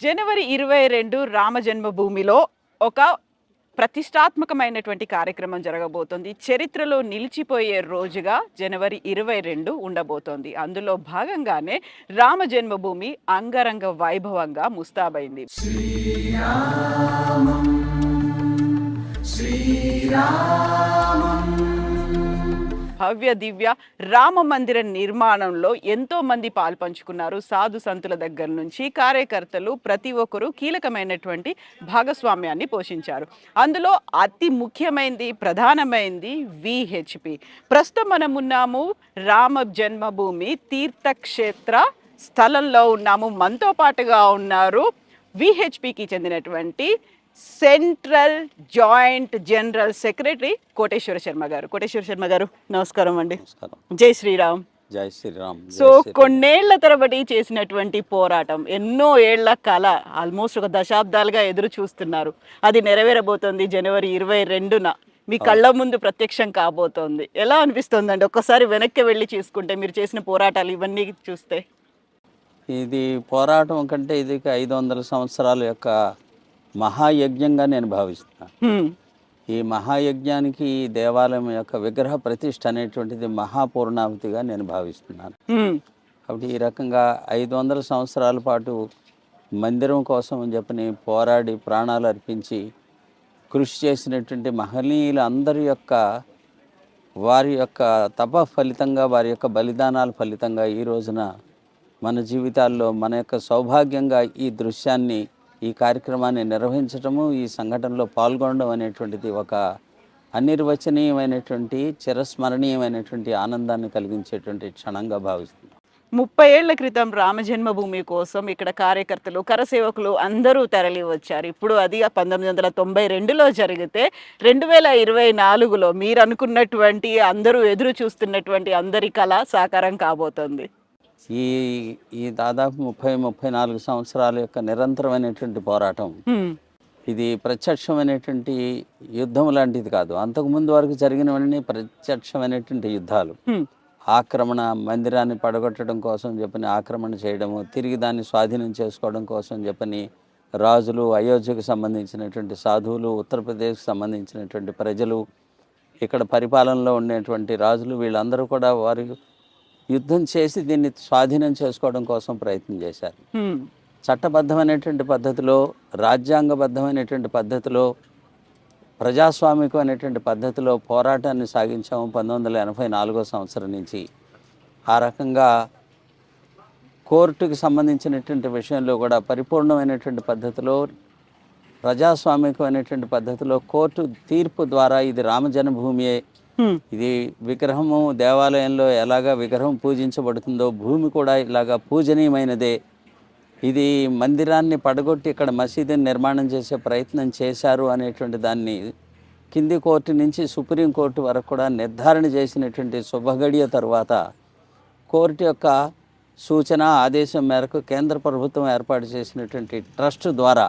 జనవరి 22 రామ జన్మభూమిలో ఒక ప్రతిష్టాత్మకమైనటువంటి కార్యక్రమం జరగబోతోంది. చరిత్రలో నిలిచిపోయే రోజుగా జనవరి 22 ఉండబోతోంది. అందులో భాగంగానే రామ జన్మభూమి అంగరంగ వైభవంగా ముస్తాబైంది. భవ్య దివ్య రామ మందిర నిర్మాణంలో ఎంతో మంది పాల్పంచుకున్నారు. సాధు సంతుల దగ్గర నుంచి కార్యకర్తలు ప్రతి ఒక్కరూ కీలకమైనటువంటి భాగస్వామ్యాన్ని పోషించారు. అందులో అతి ముఖ్యమైనది ప్రధానమైనది విహెచ్పి. ప్రస్తుతం మనం ఉన్నాము రామ జన్మభూమి తీర్థక్షేత్ర స్థలంలో ఉన్నాము. మనతో పాటుగా ఉన్నారు విహెచ్పికి చెందినటువంటి central joint general secretary Koteswara Sarma garu. Koteswara Sarma గారు నమస్కారం అండి. జై శ్రీరామ్. జై శ్రీరామ్. సో కొన్నేళ్ల తరబడి చేసినటువంటి పోరాటం, ఎన్నో ఏళ్ల కళ, ఆల్మోస్ట్ ఒక దశాబ్దాలుగా ఎదురు చూస్తున్నారు. అది నెరవేరబోతోంది జనవరి 22న మీ కళ్ళ ముందు ప్రత్యక్షం కాబోతోంది. ఎలా అనిపిస్తుందండి ఒక్కసారి వెనక్కి వెళ్ళి చూసుకుంటే, మీరు చేసిన పోరాటాలు ఇవన్నీ చూస్తే? ఇది పోరాటం కంటే ఇది 500 సంవత్సరాల యొక్క మహాయజ్ఞంగా నేను భావిస్తున్నాను. ఈ మహాయజ్ఞానికి ఈ దేవాలయం యొక్క విగ్రహ ప్రతిష్ఠ అనేటువంటిది మహాపూర్ణావతిగా నేను భావిస్తున్నాను. కాబట్టి ఈ రకంగా 500 సంవత్సరాల పాటు మందిరం కోసం అని చెప్పని పోరాడి ప్రాణాలు అర్పించి కృషి చేసినటువంటి మహనీయుల అందరి యొక్క వారి యొక్క తప ఫలితంగా, వారి యొక్క బలిదానాల ఫలితంగా ఈ రోజున మన జీవితాల్లో మన యొక్క సౌభాగ్యంగా ఈ దృశ్యాన్ని, ఈ కార్యక్రమాన్ని నిర్వహించటము, ఈ సంఘటనలో పాల్గొనడం అనేటువంటిది ఒక అనిర్వచనీయమైనటువంటి చిరస్మరణీయమైనటువంటి ఆనందాన్ని కలిగించేటువంటి క్షణంగా భావిస్తుంది. 30 ఏళ్ల క్రితం రామ జన్మభూమి కోసం ఇక్కడ కార్యకర్తలు, కరసేవకులు అందరూ తరలి వచ్చారు. ఇప్పుడు అది 1992లో జరిగితే 2024లో మీరు అనుకున్నటువంటి, అందరూ ఎదురు చూస్తున్నటువంటి అందరి కళ సాకారం కాబోతోంది. ఈ దాదాపు 30-34 సంవత్సరాల యొక్క నిరంతరమైనటువంటి పోరాటం, ఇది ప్రత్యక్షమైనటువంటి యుద్ధం లాంటిది కాదు. అంతకుముందు వరకు జరిగినవన్నీ ప్రత్యక్షమైనటువంటి యుద్ధాలు. ఆక్రమణ, మందిరాన్ని పడగొట్టడం కోసం చెప్పని ఆక్రమణ చేయడము, తిరిగి దాన్ని స్వాధీనం చేసుకోవడం కోసం చెప్పని రాజులు, అయోధ్యకు సంబంధించినటువంటి సాధువులు, ఉత్తరప్రదేశ్కి సంబంధించినటువంటి ప్రజలు, ఇక్కడ పరిపాలనలో ఉండేటువంటి రాజులు, వీళ్ళందరూ కూడా వారు యుద్ధం చేసి దీన్ని స్వాధీనం చేసుకోవడం కోసం ప్రయత్నం చేశారు. చట్టబద్ధమైనటువంటి పద్ధతిలో, రాజ్యాంగబద్ధమైనటువంటి పద్ధతిలో, ప్రజాస్వామికం అనేటువంటి పద్ధతిలో పోరాటాన్ని సాగించాము 1984 సంవత్సరం నుంచి. ఆ రకంగా కోర్టుకి సంబంధించినటువంటి విషయంలో కూడా పరిపూర్ణమైనటువంటి పద్ధతిలో, ప్రజాస్వామికమైనటువంటి పద్ధతిలో కోర్టు తీర్పు ద్వారా ఇది రామ జన్మభూమియే, ఇది విగ్రహము దేవాలయంలో ఎలాగా విగ్రహం పూజించబడుతుందో భూమి కూడా ఇలాగా పూజనీయమైనదే, ఇది మందిరాన్ని పడగొట్టి ఇక్కడ మసీదుని నిర్మాణం చేసే ప్రయత్నం చేశారు అనేటువంటి దాన్ని కింది కోర్టు నుంచి సుప్రీంకోర్టు వరకు కూడా నిర్ధారణ చేసినటువంటి శుభగడియ తరువాత కోర్టు యొక్క సూచన ఆదేశం మేరకు కేంద్ర ప్రభుత్వం ఏర్పాటు చేసినటువంటి ట్రస్ట్ ద్వారా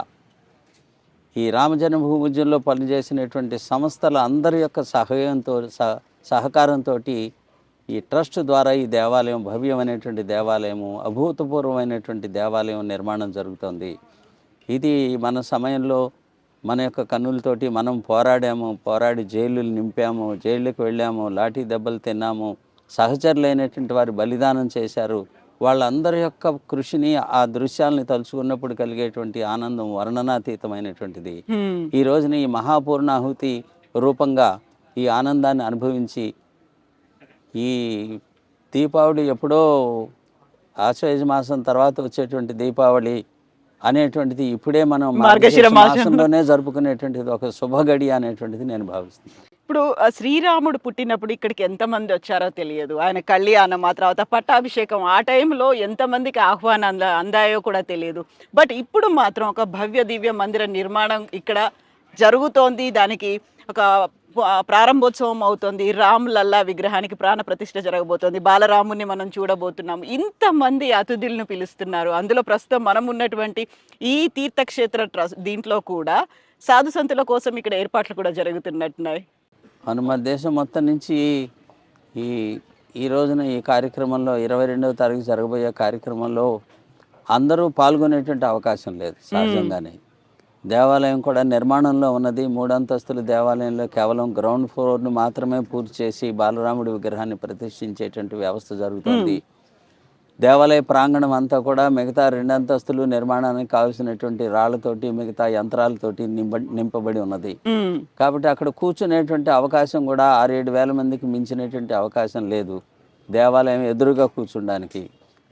ఈ రామజన్మభూమి ఉద్యమంలో పనిచేసినటువంటి సంస్థల అందరి యొక్క సహకారంతో ఈ ట్రస్ట్ ద్వారా ఈ దేవాలయం, భవ్యమైనటువంటి దేవాలయము, అభూతపూర్వమైనటువంటి దేవాలయం నిర్మాణం జరుగుతుంది. ఇది మన సమయంలో మన యొక్క కన్నులతోటి మనం పోరాడి జైలులు నింపాము, జైళ్ళకి వెళ్ళాము, లాఠీ దెబ్బలు తిన్నాము, సహచరులైనటువంటి వారు బలిదానం చేశారు. వాళ్ళందరి యొక్క కృషిని, ఆ దృశ్యాలని తలుచుకున్నప్పుడు కలిగేటువంటి ఆనందం వర్ణనాతీతమైనటువంటిది. ఈ రోజున ఈ మహాపూర్ణాహుతి రూపంగా ఈ ఆనందాన్ని అనుభవించి, ఈ దీపావళి ఎప్పుడో ఆశ్వయుజ మాసం తర్వాత వచ్చేటువంటి దీపావళి అనేటువంటిది ఇప్పుడే మనం మార్గశిర మాసంలోనే జరుపుకునేటువంటిది ఒక శుభగడి అనేటువంటిది నేను భావిస్తున్నాను. ఇప్పుడు శ్రీరాముడు పుట్టినప్పుడు ఇక్కడికి ఎంతమంది వచ్చారో తెలియదు. ఆయన కళ్యాణం, ఆ తర్వాత పట్టాభిషేకం, ఆ టైంలో ఎంతమందికి ఆహ్వానం అందాయో కూడా తెలియదు. బట్ ఇప్పుడు మాత్రం ఒక భవ్య దివ్య మందిర నిర్మాణం ఇక్కడ జరుగుతోంది. దానికి ఒక ప్రారంభోత్సవం అవుతుంది. రామ్ లల్లా విగ్రహానికి ప్రాణ ప్రతిష్ఠ జరగబోతోంది. బాలరాముని మనం చూడబోతున్నాము. ఇంతమంది అతిథులను పిలుస్తున్నారు. అందులో ప్రస్తుతం మనం ఉన్నటువంటి ఈ తీర్థక్షేత్ర ట్రస్ట్ దీంట్లో కూడా సాధు సంతుల కోసం ఇక్కడ ఏర్పాట్లు కూడా జరుగుతున్నట్టున్నాయి. మన దేశం మొత్తం నుంచి ఈ ఈ రోజున ఈ కార్యక్రమంలో 22వ తారీఖు జరగబోయే కార్యక్రమంలో అందరూ పాల్గొనేటువంటి అవకాశం లేదు సహజంగానే. దేవాలయం కూడా నిర్మాణంలో ఉన్నది. 3 అంతస్తుల దేవాలయంలో కేవలం గ్రౌండ్ ఫ్లోర్ను మాత్రమే పూర్తి చేసి బాలరాముడి విగ్రహాన్ని ప్రతిష్ఠించేటువంటి వ్యవస్థ జరుగుతుంది. దేవాలయ ప్రాంగణం అంతా కూడా మిగతా 2 అంతస్తులు నిర్మాణానికి కావాల్సినటువంటి రాళ్లతోటి మిగతా యంత్రాలతోటి నింపబడి ఉన్నది. కాబట్టి అక్కడ కూర్చునేటువంటి అవకాశం కూడా 6-7 వేల మందికి మించినటువంటి అవకాశం లేదు దేవాలయం ఎదురుగా కూర్చుండానికి.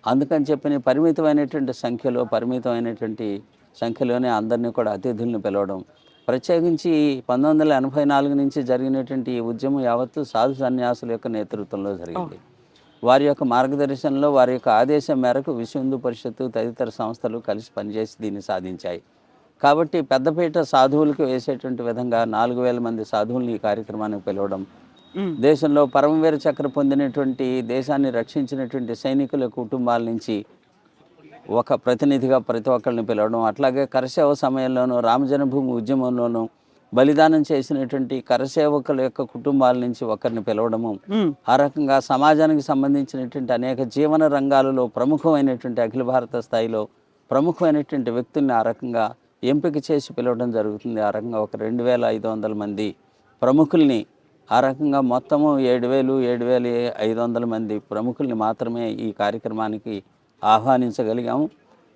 అందుకని చెప్పి పరిమితమైనటువంటి సంఖ్యలోనే అందరినీ కూడా అతిథుల్ని పిలవడం. ప్రత్యేకించి 1984 నుంచి జరిగినటువంటి ఈ ఉద్యమం యావత్తు సాధు సన్యాసుల యొక్క నేతృత్వంలో జరిగింది. వారి యొక్క మార్గదర్శనంలో, వారి యొక్క ఆదేశం మేరకు విశ్వ హిందూ పరిషత్తు తదితర సంస్థలు కలిసి పనిచేసి దీన్ని సాధించాయి. కాబట్టి పెద్దపీట సాధువులకు వేసేటువంటి విధంగా 4,000 మంది సాధువుల్ని ఈ కార్యక్రమానికి పిలవడం, దేశంలో పరమవీర చక్ర పొందినటువంటి దేశాన్ని రక్షించినటువంటి సైనికుల కుటుంబాల నుంచి ఒక ప్రతినిధిగా ప్రతి ఒక్కరిని పిలవడం, అట్లాగే కరసేవ సమయంలోనూ రామజన్మభూమి ఉద్యమంలోనూ బలిదానం చేసినటువంటి కరసేవకుల యొక్క కుటుంబాల నుంచి ఒకరిని పిలవడము, ఆ రకంగా సమాజానికి సంబంధించినటువంటి అనేక జీవన రంగాలలో ప్రముఖమైనటువంటి అఖిల భారత స్థాయిలో ప్రముఖమైనటువంటి వ్యక్తుల్ని ఆ రకంగా ఎంపిక చేసి పిలవడం జరుగుతుంది. ఆ రకంగా ఒక 2,500 మంది ప్రముఖుల్ని, ఆ రకంగా మొత్తము 7,500 మంది ప్రముఖుల్ని మాత్రమే ఈ కార్యక్రమానికి ఆహ్వానించగలిగాము.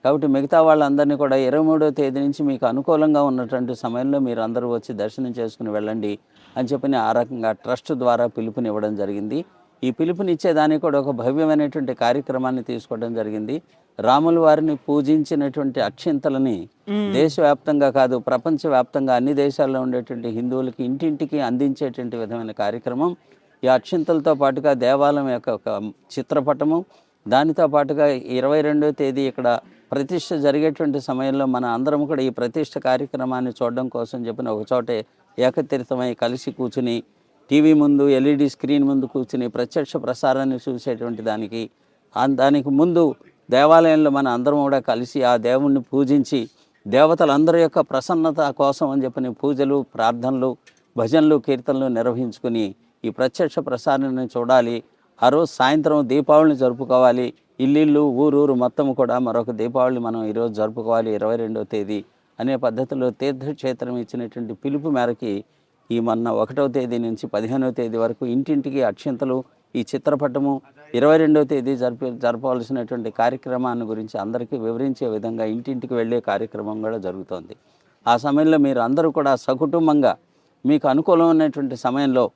కాబట్టి మిగతా వాళ్ళందరినీ కూడా 23వ తేదీ నుంచి మీకు అనుకూలంగా ఉన్నటువంటి సమయంలో మీరు అందరూ వచ్చి దర్శనం చేసుకుని వెళ్ళండి అని చెప్పి ఆ రకంగా ట్రస్ట్ ద్వారా పిలుపునివ్వడం జరిగింది. ఈ పిలుపునిచ్చేదానికి కూడా ఒక భవ్యమైనటువంటి కార్యక్రమాన్ని తీసుకోవడం జరిగింది. రాముల వారిని పూజించినటువంటి అక్షింతలని దేశవ్యాప్తంగా కాదు, ప్రపంచవ్యాప్తంగా అన్ని దేశాల్లో ఉండేటువంటి హిందువులకి ఇంటింటికి అందించేటువంటి విధమైన కార్యక్రమం. ఈ అక్షింతలతో పాటుగా దేవాలయం యొక్క ఒక చిత్రపటము, దానితో పాటుగా 22వ తేదీ ఇక్కడ ప్రతిష్ఠ జరిగేటువంటి సమయంలో మన అందరం కూడా ఈ ప్రతిష్ఠ కార్యక్రమాన్ని చూడడం కోసం చెప్పిన ఒక చోటే ఏకతీర్థమై కలిసి కూర్చుని టీవీ ముందు ఎల్ఈడి స్క్రీన్ ముందు కూర్చుని ప్రత్యక్ష ప్రసారాన్ని చూసేటువంటి దానికి ముందు దేవాలయంలో మన అందరం కూడా కలిసి ఆ దేవుణ్ణి పూజించి దేవతలందరి యొక్క ప్రసన్నత కోసం అని చెప్పిన పూజలు, ప్రార్థనలు, భజనలు, కీర్తనలు నిర్వహించుకుని ఈ ప్రత్యక్ష ప్రసారాన్ని చూడాలి. ఆ రోజు సాయంత్రం దీపావళిని జరుపుకోవాలి. ఇల్లు ఊరూరు మొత్తం కూడా మరొక దీపావళి మనం ఈరోజు జరుపుకోవాలి 22వ తేదీ అనే పద్ధతిలో తీర్థక్షేత్రం ఇచ్చినటువంటి పిలుపు మేరకి ఈ మొన్న 1వ తేదీ నుంచి 15వ తేదీ వరకు ఇంటింటికి అక్షింతలు, ఈ చిత్రపటము, 22వ తేదీ జరపవలసినటువంటి కార్యక్రమాన్ని గురించి అందరికీ వివరించే విధంగా ఇంటింటికి వెళ్ళే కార్యక్రమం కూడా జరుగుతోంది. ఆ సమయంలో మీరు అందరూ కూడా సకుటుంబంగా మీకు అనుకూలమైనటువంటి సమయంలో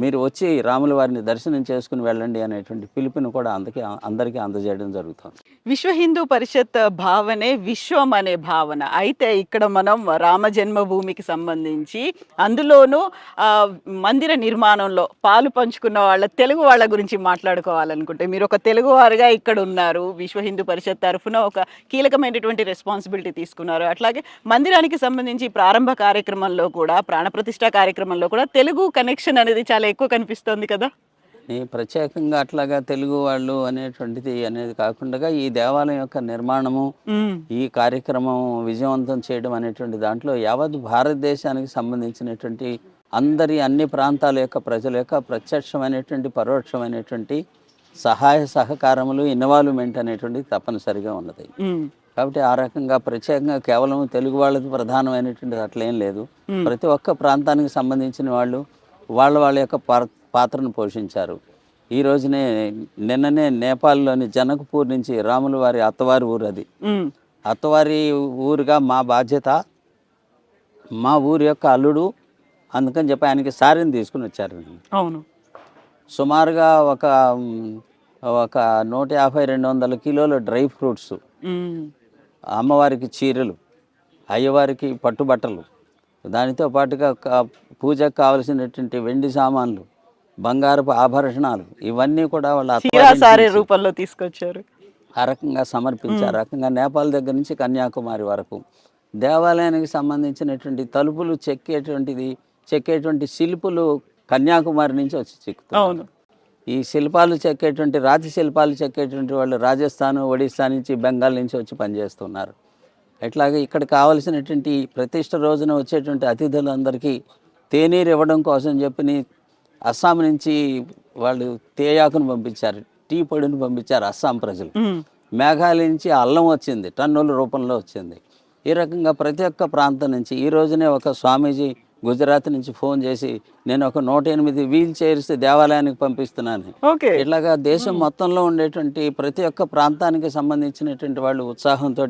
మీరు వచ్చి రాముల వారిని దర్శనం చేసుకుని వెళ్ళండి అనేటువంటి పిలుపుని కూడా అందరికీ అందజేయడం జరుగుతుంది. విశ్వ హిందూ పరిషత్ భావనే విశ్వం అనే భావన. అయితే ఇక్కడ మనం రామ జన్మభూమికి సంబంధించి అందులోనూ మందిర నిర్మాణంలో పాలు పంచుకున్న తెలుగు వాళ్ళ గురించి మాట్లాడుకోవాలనుకుంటే, మీరు ఒక తెలుగువారుగా ఇక్కడ ఉన్నారు, విశ్వ హిందూ పరిషత్ తరఫున ఒక కీలకమైనటువంటి రెస్పాన్సిబిలిటీ తీసుకున్నారు. అట్లాగే మందిరానికి సంబంధించి ప్రారంభ కార్యక్రమంలో కూడా, ప్రాణప్రతిష్ఠ కార్యక్రమంలో కూడా తెలుగు కనెక్షన్ అనేది చాలా ఎక్కువ కనిపిస్తుంది కదా. ప్రత్యేకంగా అట్లాగా తెలుగు వాళ్ళు అనేది కాకుండా ఈ దేవాలయం యొక్క నిర్మాణము, ఈ కార్యక్రమం విజయవంతం చేయడం అనేటువంటి దాంట్లో యావత్ భారతదేశానికి సంబంధించినటువంటి అన్ని ప్రాంతాల యొక్క ప్రజల యొక్క ప్రత్యక్షమైనటువంటి పరోక్షమైనటువంటి సహాయ సహకారములు, ఇన్వాల్వ్మెంట్ అనేటువంటి తప్పనిసరిగా ఉన్నది. కాబట్టి ఆ రకంగా ప్రత్యేకంగా కేవలం తెలుగు వాళ్ళకి ప్రధానమైనటువంటి అట్లేం లేదు. ప్రతి ఒక్క ప్రాంతానికి సంబంధించిన వాళ్ళు వాళ్ళ యొక్క పాత్రను పోషించారు. ఈ రోజునే నిన్ననే నేపాల్లోని జనక్పూర్ నుంచి రాముల వారి అత్తవారి ఊరు, అది అత్తవారి ఊరుగా మా బాధ్యత, మా ఊరి యొక్క అల్లుడు, అందుకని చెప్పి ఆయనకి సారిని తీసుకుని వచ్చారు. అవును, సుమారుగా ఒక 150-200 కిలోల డ్రై ఫ్రూట్స్, అమ్మవారికి చీరలు, అయ్యవారికి పట్టుబట్టలు, దానితో పాటుగా పూజకు కావలసినటువంటి వెండి సామాన్లు, బంగారపు ఆభరణాలు, ఇవన్నీ కూడా వాళ్ళ రూపంలో తీసుకొచ్చారు. ఆ రకంగా సమర్పించారు. ఆ రకంగా నేపాల్ దగ్గర నుంచి కన్యాకుమారి వరకు దేవాలయానికి సంబంధించినటువంటి తలుపులు చెక్కేటువంటి శిల్పులు కన్యాకుమారి నుంచి వచ్చి చెక్కుతారు. ఈ శిల్పాలు చెక్కేటువంటి రాతి శిల్పాలు చెక్కేటువంటి వాళ్ళు రాజస్థాన్, ఒడిస్సా నుంచి, బెంగాల్ నుంచి వచ్చి పనిచేస్తున్నారు. అట్లాగే ఇక్కడ కావలసినటువంటి ప్రతిష్ట రోజున వచ్చేటువంటి అతిథులందరికీ తేనీరు ఇవ్వడం కోసం చెప్పి అస్సాం నుంచి వాళ్ళు తేయాకును పంపించారు, టీ పొడిని పంపించారు అస్సాం ప్రజలు. ఉమ్, మేఘాలయ నుంచి అల్లం వచ్చింది, టన్నుల రూపంలో వచ్చింది. ఈ రకంగా ప్రతి ఒక్క ప్రాంతం నుంచి ఈ రోజునే ఒక స్వామీజీ గుజరాత్ నుంచి ఫోన్ చేసి నేను ఒక 108 వీల్ చైర్స్ దేవాలయానికి పంపిస్తున్నాను. ఓకే. ఇట్లాగా దేశం మొత్తంలో ఉండేటువంటి ప్రతి ఒక్క ప్రాంతానికి సంబంధించినటువంటి వాళ్ళు ఉత్సాహంతో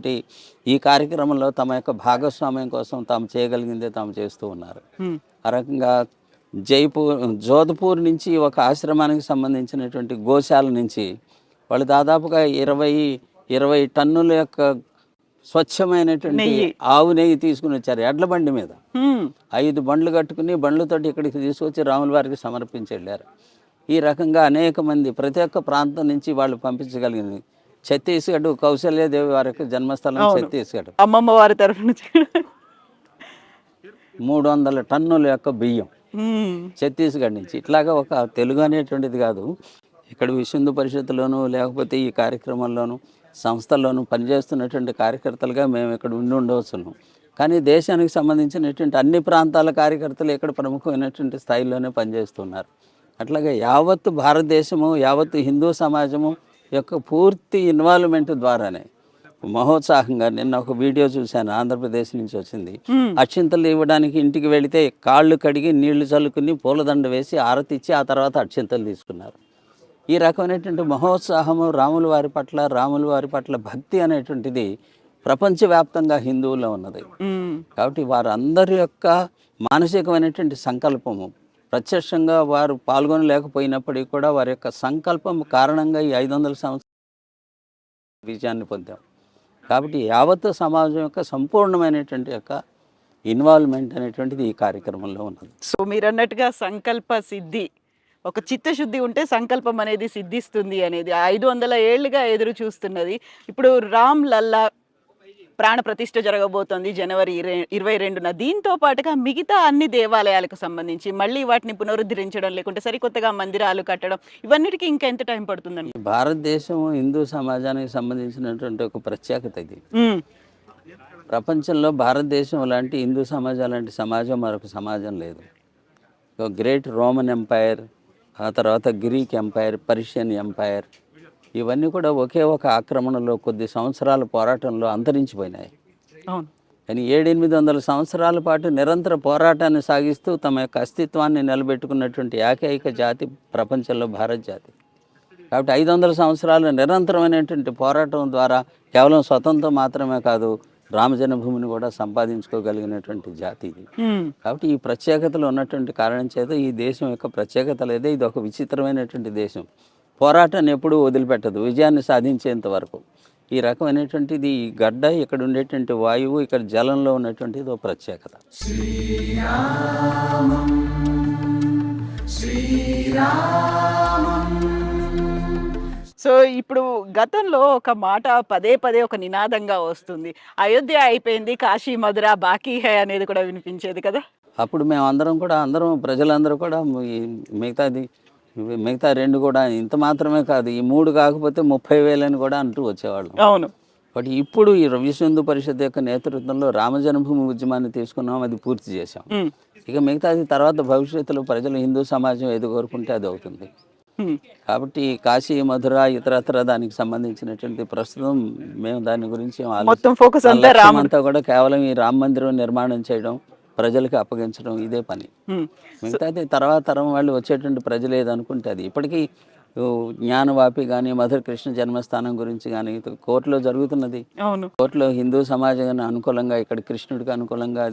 ఈ కార్యక్రమంలో తమ యొక్క భాగస్వామ్యం కోసం తాము చేయగలిగిందే తాము చేస్తూ ఉన్నారు. ఉమ్, ఆ రకంగా జోధ్పూర్ నుంచి ఒక ఆశ్రమానికి సంబంధించినటువంటి గోశాల నుంచి వాళ్ళు దాదాపుగా 20 టన్నుల యొక్క స్వచ్ఛమైనటువంటి నెయ్యి. ఆవు నెయ్యి తీసుకుని వచ్చారు ఎడ్ల బండి మీద. ఉమ్, 5 బండ్లు కట్టుకుని బండ్లతోటి ఇక్కడికి తీసుకొచ్చి రాముల వారికి సమర్పించి వెళ్ళారు. ఈ రకంగా అనేక మంది ప్రతి ఒక్క ప్రాంతం నుంచి వాళ్ళు పంపించగలిగింది. ఛత్తీస్గఢ్ కౌశల్యాదేవి వారి యొక్క జన్మస్థలం అవును. ఛత్తీస్గఢ్. అమ్మమ్మ వారి తరఫు నుంచి. 300 టన్నుల యొక్క బియ్యం ఉమ్, ఛత్తీస్గఢ్ నుంచి. ఇట్లాగా ఒక తెలుగు అనేటువంటిది కాదు, ఇక్కడ విశ్వ హిందూ పరిషత్తులోను లేకపోతే ఈ కార్యక్రమంలోను సంస్థల్లోనూ పనిచేస్తున్నటువంటి కార్యకర్తలుగా మేము ఇక్కడ ఉండవచ్చును. కానీ దేశానికి సంబంధించినటువంటి అన్ని ప్రాంతాల కార్యకర్తలు ఇక్కడ ప్రముఖమైనటువంటి స్థాయిలోనే పనిచేస్తున్నారు. అట్లాగే యావత్తు భారతదేశము, యావత్తు హిందూ సమాజము యొక్క పూర్తి ఇన్వాల్వ్మెంట్ ద్వారానే మహోత్సాహంగా నిన్న ఒక వీడియో చూశాను, ఆంధ్రప్రదేశ్ నుంచి వచ్చింది. అక్షింతలు ఇవ్వడానికి ఇంటికి వెళితే కాళ్ళు కడిగి నీళ్లు చల్లుకుని పూలదండ వేసి ఆరతిచ్చి ఆ తర్వాత అక్షింతలు తీసుకున్నారు. ఈ రకమైనటువంటి మహోత్సాహము రాముల వారి పట్ల భక్తి అనేటువంటిది ప్రపంచవ్యాప్తంగా హిందువుల్లో ఉన్నది. ఉమ్, కాబట్టి వారందరి యొక్క మానసికమైనటువంటి సంకల్పము ప్రత్యక్షంగా వారు పాల్గొనలేకపోయినప్పటికీ కూడా వారి యొక్క సంకల్పం కారణంగా ఈ 500 సంవత్సరాల విజయాన్ని పొందాం. కాబట్టి యావత్తు సమాజం యొక్క సంపూర్ణమైనటువంటి యొక్క ఇన్వాల్వ్మెంట్ అనేటువంటిది ఈ కార్యక్రమంలో ఉన్నది. సో మీరు అన్నట్టుగా సంకల్ప సిద్ధి, ఒక చిత్తశుద్ధి ఉంటే సంకల్పం అనేది సిద్ధిస్తుంది అనేది 500 ఏళ్లుగా ఎదురు చూస్తున్నది. ఇప్పుడు రామ్ లల్లా ప్రాణ ప్రతిష్ఠ జరగబోతోంది జనవరి 22న. దీంతో పాటుగా మిగతా అన్ని దేవాలయాలకు సంబంధించి మళ్ళీ వాటిని పునరుద్ధరించడం, లేకుంటే సరికొత్తగా మందిరాలు కట్టడం, ఇవన్నిటికీ ఇంకా ఎంత టైం పడుతుందండి? భారతదేశం హిందూ సమాజానికి సంబంధించినటువంటి ఒక ప్రత్యేకత ఇది. ఉమ్, ప్రపంచంలో భారతదేశం లాంటి హిందూ సమాజం లాంటి సమాజం మరొక సమాజం లేదు. గ్రేట్ రోమన్ ఎంపైర్, ఆ తర్వాత గ్రీక్ ఎంపైర్, పర్షియన్ ఎంపైర్, ఇవన్నీ కూడా ఒకే ఒక ఆక్రమణలో కొద్ది సంవత్సరాల పోరాటంలో అంతరించిపోయినాయి. అవును. కానీ 700-800 సంవత్సరాల పాటు నిరంతర పోరాటాన్ని సాగిస్తూ తమ యొక్క అస్తిత్వాన్ని నిలబెట్టుకున్నటువంటి ఏకైక జాతి ప్రపంచంలో భారత జాతి. కాబట్టి 500 సంవత్సరాల నిరంతరమైనటువంటి పోరాటం ద్వారా కేవలం స్వతంత్రం మాత్రమే కాదు, రామజన్మభూమిని కూడా సంపాదించుకోగలిగినటువంటి జాతి ఇది. ఉమ్, కాబట్టి ఈ ప్రత్యేకతలు ఉన్నటువంటి కారణం చేత ఈ దేశం యొక్క ప్రత్యేకత లేదే, ఇది ఒక విచిత్రమైనటువంటి దేశం. పోరాటాన్ని ఎప్పుడూ వదిలిపెట్టదు విజయాన్ని సాధించేంత వరకు. ఈ రకమైనటువంటిది ఈ గడ్డ, ఇక్కడ ఉండేటువంటి వాయువు, ఇక్కడ జలంలో ఉన్నటువంటిది ఒక ప్రత్యేకత. సో ఇప్పుడు గతంలో ఒక మాట పదే పదే ఒక నినాదంగా వస్తుంది, అయోధ్య అయిపోయింది, కాశీ మధుర బాకీ హై అనేది కూడా వినిపించేది కదా. అప్పుడు మేము అందరం ప్రజలందరూ కూడా మిగతా 2 కూడా ఇంత మాత్రమే కాదు, ఈ 3 కాకపోతే 30,000 అని కూడా అంటూ వచ్చేవాళ్ళం. అవును. బట్ ఇప్పుడు ఈ విశ్వ హిందూ పరిషత్ యొక్క నేతృత్వంలో రామజన్మభూమి ఉద్యమాన్ని తీసుకున్నాం, అది పూర్తి చేశాం. ఉమ్, ఇక మిగతాది తర్వాత భవిష్యత్తులో ప్రజలు హిందూ సమాజం ఏది కోరుకుంటే అది అవుతుంది. ఉమ్, కాబట్టి కాశీ మధుర ఇతరత్ర దానికి సంబంధించినటువంటి ప్రస్తుతం మేము దాని గురించి మొత్తం ఫోకస్ అంతా అంతా కూడా కేవలం ఈ రామ మందిరం నిర్మాణం చేయడం, ప్రజలకు అప్పగించడం, ఇదే పని. మిగతాది తర్వాత తరం వాళ్ళు వచ్చేటువంటి ప్రజలు ఏదనుకుంటే అది. ఇప్పటికీ జ్ఞానవాపి కానీ మధుర కృష్ణ జన్మస్థానం గురించి కానీ కోర్టులో జరుగుతున్నది. అవును. కోర్టులో హిందూ సమాజానికి అనుకూలంగా, ఇక్కడ కృష్ణుడికి అనుకూలంగా,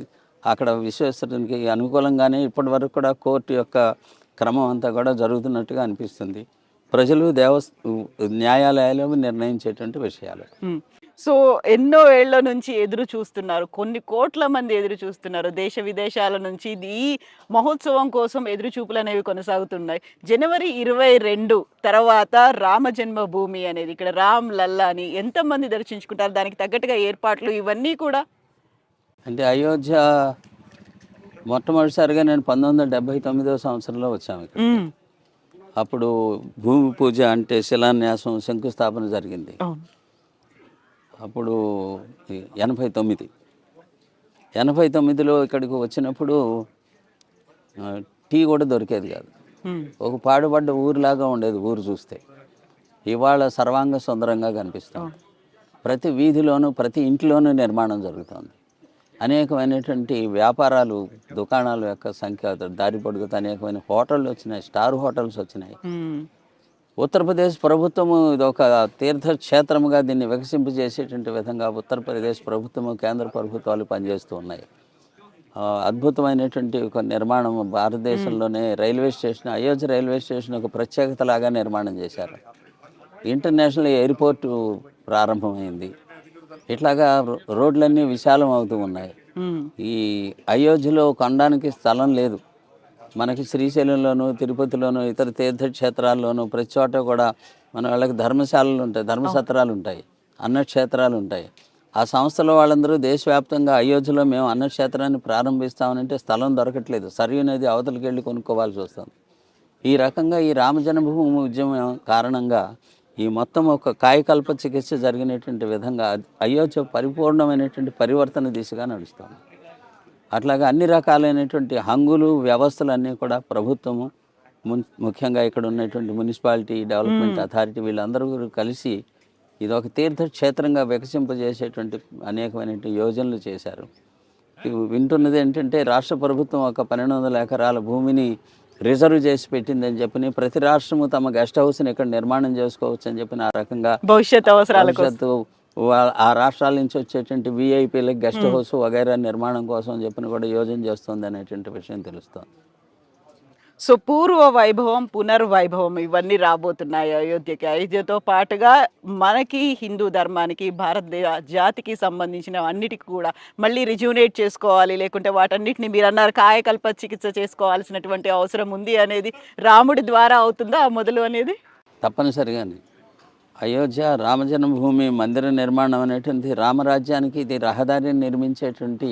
అక్కడ విశ్వేశ్వరునికి అనుకూలంగానే ఇప్పటి వరకు కూడా కోర్టు యొక్క క్రమం అంతా కూడా జరుగుతున్నట్టుగా అనిపిస్తుంది. ప్రజలు న్యాయాలయాలు నిర్ణయించేటువంటి విషయాలు. సో ఎన్నో ఏళ్ల నుంచి ఎదురు చూస్తున్నారు, కొన్ని కోట్ల మంది ఎదురు చూస్తున్నారు, దేశ విదేశాల నుంచి ఈ మహోత్సవం కోసం ఎదురు చూపులు అనేవి కొనసాగుతున్నాయి. జనవరి 22 తర్వాత రామ జన్మభూమి అనేది, ఇక్కడ రామ్ లల్లాని ఎంతమంది దర్శించుకుంటారు, దానికి తగ్గట్టుగా ఏర్పాట్లు ఇవన్నీ కూడా. అంటే అయోధ్య మొట్టమొదటిసారిగా నేను 1979వ సంవత్సరంలో వచ్చాము ఇక్కడ. అప్పుడు భూమి పూజ అంటే శిలాన్యాసం, శంకుస్థాపన జరిగింది. అప్పుడు 89లో ఇక్కడికి వచ్చినప్పుడు టీ కూడా దొరికేది కాదు. ఒక పాడుపడ్డ ఊరిలాగా ఉండేది ఊరు చూస్తే. ఇవాళ సర్వాంగ సుందరంగా కనిపిస్తుంది. ప్రతి వీధిలోనూ ప్రతి ఇంట్లోనూ నిర్మాణం జరుగుతుంది. అనేకమైనటువంటి వ్యాపారాలు, దుకాణాల యొక్క సంఖ్య దారి పొడుగుతూ అనేకమైన హోటళ్ళు వచ్చినాయి, స్టార్ హోటల్స్ వచ్చినాయి. ఉత్తరప్రదేశ్ ప్రభుత్వము ఇది ఒక తీర్థక్షేత్రముగా దీన్ని వికసింపజేసేటువంటి విధంగా ఉత్తరప్రదేశ్ ప్రభుత్వము, కేంద్ర ప్రభుత్వాలు పనిచేస్తూ ఉన్నాయి. అద్భుతమైనటువంటి ఒక నిర్మాణం భారతదేశంలోనే railway station, Ayodhya railway station ఒక ప్రత్యేకతలాగా నిర్మాణం చేశారు. ఇంటర్నేషనల్ ఎయిర్పోర్టు ప్రారంభమైంది. ఇట్లాగా రోడ్లన్నీ విశాలం అవుతూ ఉన్నాయి. ఈ అయోధ్యలో కొనడానికి స్థలం లేదు. మనకి శ్రీశైలంలోను, తిరుపతిలోను, ఇతర తీర్థక్షేత్రాల్లోనూ ప్రతి చోట కూడా మన వాళ్ళకి ధర్మశాలలు ఉంటాయి, ధర్మసత్రాలు ఉంటాయి, అన్నక్షేత్రాలు ఉంటాయి. ఆ సంస్థల వాళ్ళందరూ దేశవ్యాప్తంగా అయోధ్యలో మేము అన్నక్షేత్రాన్ని ప్రారంభిస్తామనంటే స్థలం దొరకట్లేదు. సరియు నది అవతలికి వెళ్ళి కొనుక్కోవాల్సి వస్తుంది. ఈ రకంగా ఈ రామజన్మభూమి ఉద్యమం కారణంగా ఈ మొత్తం ఒక కాయకల్ప చికిత్స జరిగినటువంటి విధంగా అయోధ్య పరిపూర్ణమైనటువంటి పరివర్తన దిశగా నడుస్తుంది. అట్లాగా అన్ని రకాలైనటువంటి హంగులు, వ్యవస్థలు అన్నీ కూడా ప్రభుత్వము, ముఖ్యంగా ఇక్కడ ఉన్నటువంటి మున్సిపాలిటీ డెవలప్మెంట్ అథారిటీ వీళ్ళందరూ కలిసి ఇది ఒక తీర్థక్షేత్రంగా వికసింపజేసేటువంటి అనేకమైనటువంటి యోజనలు చేశారు. వింటున్నది ఏంటంటే రాష్ట్ర ప్రభుత్వం ఒక 1200 ఎకరాల భూమిని రిజర్వ్ చేసి పెట్టిందని చెప్పి ప్రతి రాష్ట్రము తమ గెస్ట్ హౌస్ని ఇక్కడ నిర్మాణం చేసుకోవచ్చు అని చెప్పి ఆ రకంగా భవిష్యత్ అవసరాలకు ఆ రాష్ట్రాల నుంచి వచ్చేటువంటి విఐపీలకు గెస్ట్ హౌస్ వగైరా నిర్మాణం కోసం అని చెప్పి కూడా యోజన చేస్తుంది అనేటువంటి విషయం తెలుస్తుంది. సో పూర్వ వైభవం, పునర్వైభవం ఇవన్నీ రాబోతున్నాయి అయోధ్యకి. అయోధ్యతో పాటుగా మనకి హిందూ ధర్మానికి, భారతదేశ జాతికి సంబంధించిన అన్నిటికీ కూడా మళ్ళీ రిజ్యూనేట్ చేసుకోవాలి. లేకుంటే వాటన్నిటిని మీరు అన్నారు కాయకల్ప చికిత్స చేసుకోవాల్సినటువంటి అవసరం ఉంది అనేది రాముడి ద్వారా అవుతుందా ఆ మొదలు అనేది? తప్పనిసరిగానే అయోధ్య రామజన్మభూమి మందిర నిర్మాణం అనేటువంటి రామరాజ్యానికి ఇది రహదారిని నిర్మించేటువంటి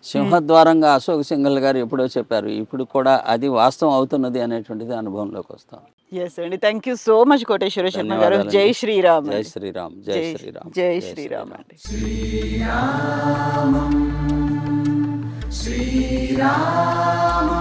సింహద్వారంగా అశోక్ సింఘల్ గారు ఎప్పుడో చెప్పారు. ఇప్పుడు కూడా అది వాస్తవం అవుతున్నది అనేటువంటిది అనుభవంలోకి వస్తాం. ఎస్ అండి, thank you so much Koteswara Sarma garu. జై శ్రీరామ్. జై శ్రీరామ్. జై శ్రీరామ్. జై శ్రీరామ్ అండి. శ్రీరామం